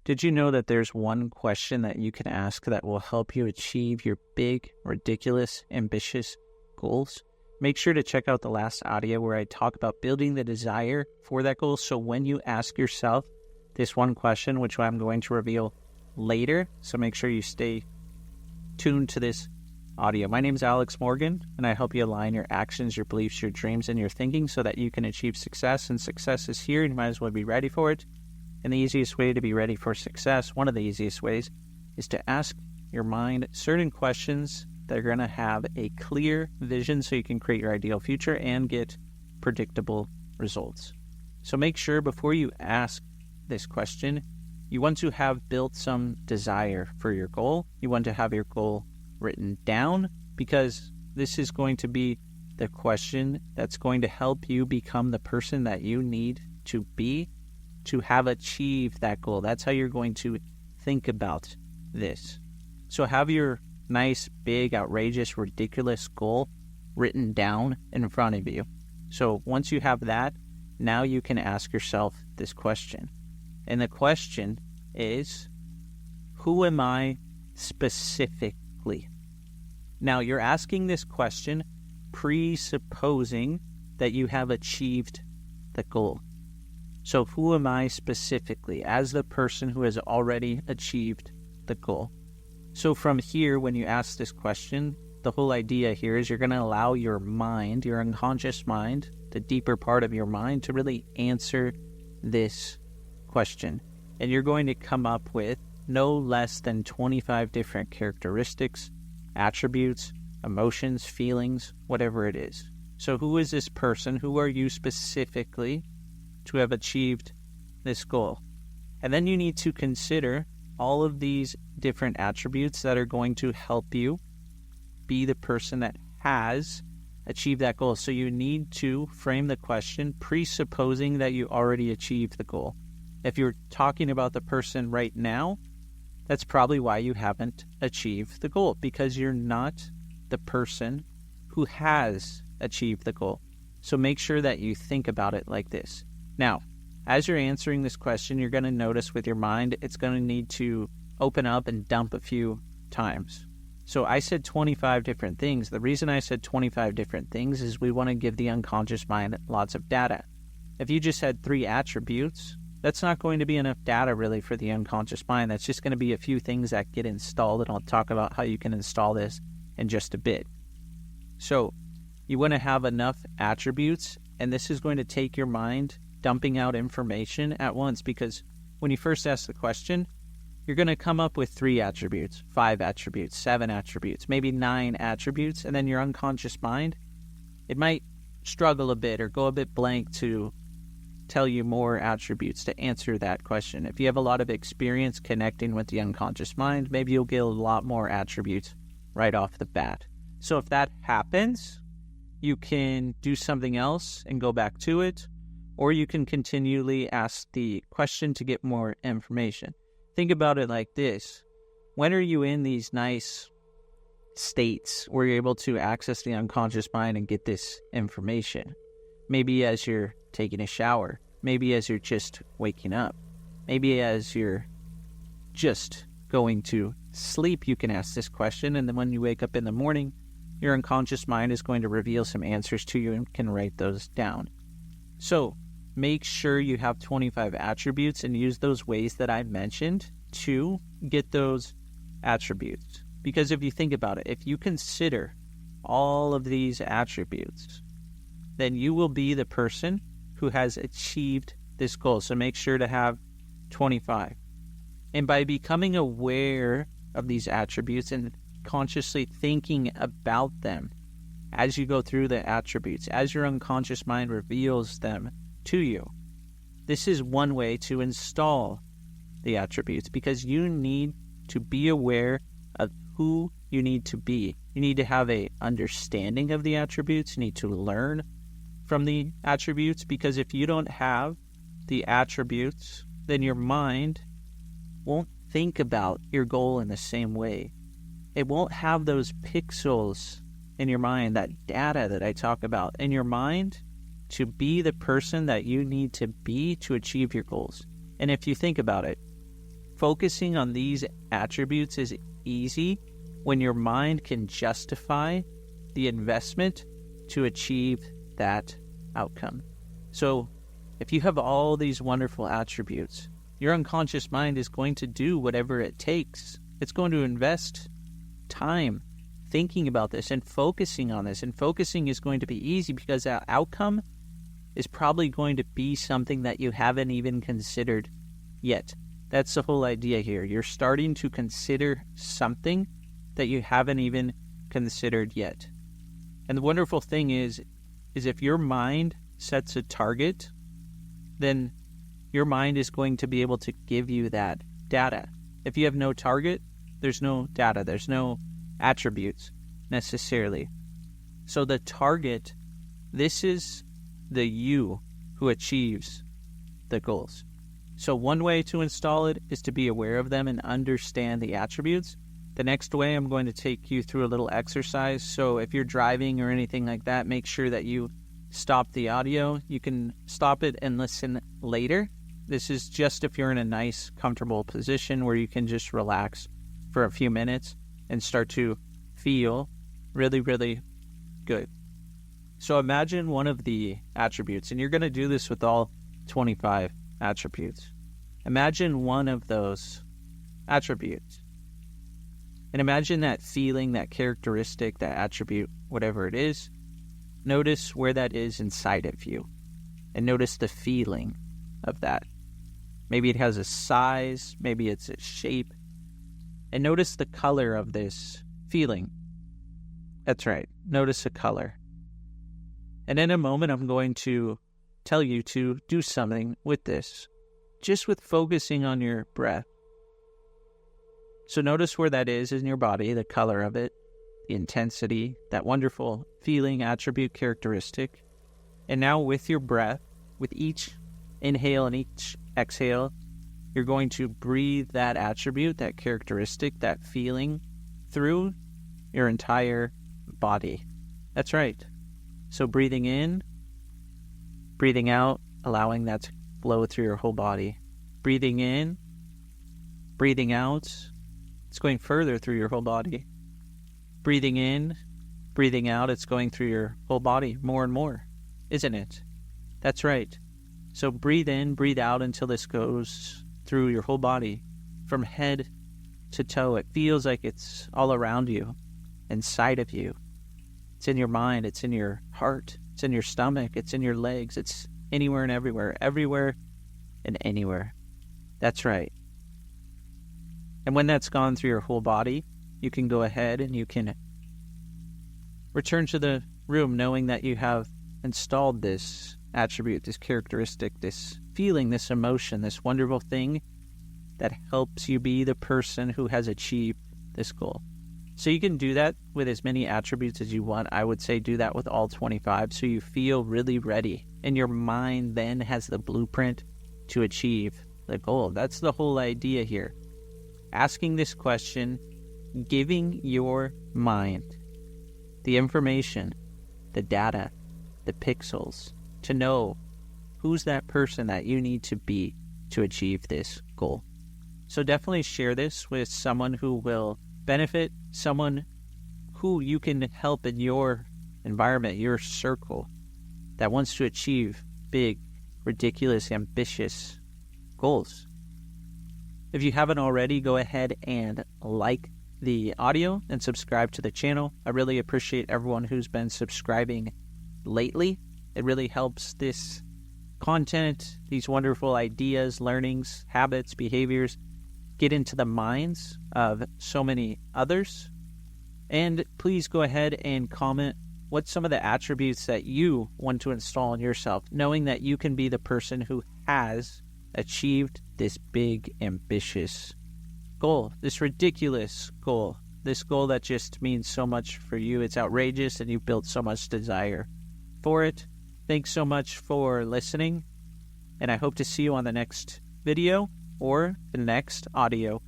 Did you know that there's one question that you can ask that will help you achieve your big, ridiculous, ambitious goals? Make sure to check out the last audio where I talk about building the desire for that goal. So when you ask yourself this one question, which I'm going to reveal later, so make sure you stay tuned to this audio. My name is Alex Morgan, and I help you align your actions, your beliefs, your dreams, and your thinking so that you can achieve success. And success is here, and you might as well be ready for it. And the easiest way to be ready for success, one of the easiest ways, is to ask your mind certain questions that are going to have a clear vision so you can create your ideal future and get predictable results. So make sure before you ask this question, you want to have built some desire for your goal. You want to have your goal written down, because this is going to be the question that's going to help you become the person that you need to be to have achieved that goal. That's how you're going to think about this. So have your nice, big, outrageous, ridiculous goal written down in front of you. So once you have that, now you can ask yourself this question. And the question is, who am I specifically? Now, you're asking this question presupposing that you have achieved the goal. So who am I specifically as the person who has already achieved the goal? So from here, when you ask this question, the whole idea here is you're going to allow your mind, your unconscious mind, the deeper part of your mind, to really answer this question. And you're going to come up with no less than 25 different characteristics, attributes, emotions, feelings, whatever it is. So who is this person? Who are you specifically to have achieved this goal? And then you need to consider all of these different attributes that are going to help you be the person that has achieved that goal. So you need to frame the question presupposing that you already achieved the goal. If you're talking about the person right now, that's probably why you haven't achieved the goal, because you're not the person who has achieved the goal. So make sure that you think about it like this. Now, as you're answering this question, you're going to notice with your mind, it's going to need to open up and dump a few times. So I said 25 different things. The reason I said 25 different things is we want to give the unconscious mind lots of data. If you just had 3 attributes, that's not going to be enough data really for the unconscious mind. That's just going to be a few things that get installed, and I'll talk about how you can install this in just a bit. So you want to have enough attributes, and this is going to take your mind dumping out information at once, because when you first ask the question, you're going to come up with 3 attributes, 5 attributes, 7 attributes, maybe 9 attributes, and then your unconscious mind, it might struggle a bit or go a bit blank to tell you more attributes to answer that question. If you have a lot of experience connecting with the unconscious mind, maybe you'll get a lot more attributes right off the bat. So if that happens, you can do something else and go back to it, or you can continually ask the question to get more information. Think about it like this. When are you in these nice states where you're able to access the unconscious mind and get this information? Maybe as you're taking a shower. Maybe as you're just waking up. Maybe as you're just going to sleep, you can ask this question. And then when you wake up in the morning, your unconscious mind is going to reveal some answers to you and can write those down. So make sure you have 25 attributes and use those ways that I mentioned to get those attributes. Because if you think about it, if you consider all of these attributes, then you will be the person who has achieved this goal. So make sure to have 25. And by becoming aware of these attributes and consciously thinking about them as you go through the attributes, as your unconscious mind reveals them to you, this is one way to install the attributes, because you need to be aware of who you need to be. You need to have an understanding of the attributes. You need to learn from the attributes, because if you don't have the attributes, then your mind won't think about your goal in the same way. It won't have those pixels in your mind, that data that I talk about in your mind, to be the person that you need to be to achieve your goals. And if you think about it, Focusing on these attributes is easy when your mind can justify the investment to achieve that outcome. So if you have all these wonderful attributes, your unconscious mind is going to do whatever it takes. It's going to invest time thinking about this and focusing on this. And focusing is going to be easy because that outcome is probably going to be something that you haven't even considered yet. That's the whole idea here. You're starting to consider something that you haven't even considered yet. And the wonderful thing is if your mind sets a target, then your mind is going to be able to give you that data. If you have no target, there's no data. There's no attributes necessarily. So the target, this is the you who achieves the goals. So one way to install it is to be aware of them and understand the attributes. The next way, I'm going to take you through a little exercise. So if you're driving or anything like that, make sure that you stop the audio. You can stop it and listen later. This is just if you're in a nice, comfortable position where you can just relax for a few minutes and start to feel really, really good. So imagine one of the attributes, and you're going to do this with all 25 attributes. Imagine one of those attributes. And imagine that feeling, that characteristic, that attribute, whatever it is. Notice where that is inside of you. And notice the feeling of that. Maybe it has a size, maybe it's a shape. And notice the color of this feeling. That's right, notice the color. And in a moment, I'm going to tell you to do something with this, just with focusing on your breath. So notice where that is in your body, the color of it, the intensity, that wonderful feeling, attribute, characteristic. And now with your breath, with each inhale and each exhale, you're going to breathe that attribute, that characteristic, that feeling through your entire body. That's right. So breathing in, breathing out, allowing that to flow through your whole body. Breathing in, breathing out, it's going further through your whole body. Breathing in, breathing out, it's going through your whole body more and more, isn't it? That's right. So breathe in, breathe out until this goes through your whole body, from head to toe. It feels like it's all around you, inside of you. It's in your mind, it's in your heart, it's in your stomach, it's in your legs, it's anywhere and everywhere and anywhere. That's right. And when that's gone through your whole body, you can go ahead and you can return to the room knowing that you have installed this attribute, this characteristic, this feeling, this emotion, this wonderful thing that helps you be the person who has achieved this goal. So you can do that with as many attributes as you want. I would say do that with all 25 so you feel really ready. And your mind then has the blueprint to achieve the goal. That's the whole idea here. Asking this question, giving your mind the information, the data, the pixels to know who's that person that you need to be to achieve this goal. So definitely share this with someone who will benefit, someone who you can help in your environment, your circle, that wants to achieve big, ridiculous, ambitious goals. If you haven't already, go ahead and like the audio and subscribe to the channel. I really appreciate everyone who's been subscribing lately. It really helps this content, these wonderful ideas, learnings, habits, behaviors, get into the minds of so many others. And please go ahead and comment what's some of the attributes that you want to install in yourself, knowing that you can be the person who has achieved this big, ambitious goal, this ridiculous goal, this goal that just means so much for you. It's outrageous and you've built so much desire for it. Thanks so much for listening, and I hope to see you on the next video or the next audio.